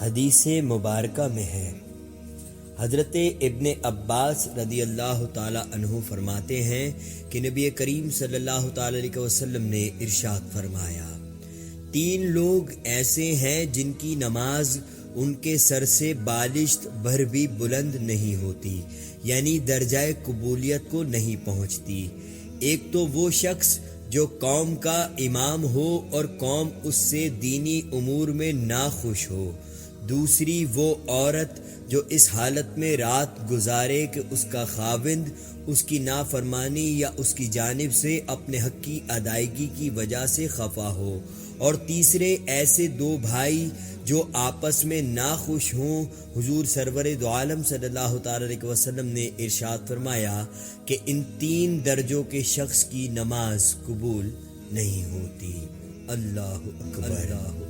حدیث مبارکہ میں ہے، حضرت ابن عباس رضی اللہ تعالی عنہ فرماتے ہیں کہ نبی کریم صلی اللہ تعالی علیہ وسلم نے ارشاد فرمایا، 3 لوگ ایسے ہیں جن کی نماز ان کے سر سے بالشت بھر بھی بلند نہیں ہوتی، یعنی درجہ قبولیت کو نہیں پہنچتی۔ ایک تو وہ شخص جو قوم کا امام ہو اور قوم اس سے دینی امور میں ناخوش ہو، دوسری وہ عورت جو اس حالت میں رات گزارے کہ اس کا خاوند اس کی نافرمانی یا اس کی جانب سے اپنے حق کی ادائیگی کی وجہ سے خفا ہو، اور تیسرے ایسے 2 بھائی جو آپس میں ناخوش ہوں۔ حضور سرور دو عالم صلی اللہ تعالی علیہ وسلم نے ارشاد فرمایا کہ ان 3 درجوں کے شخص کی نماز قبول نہیں ہوتی۔ اللہ اکبر۔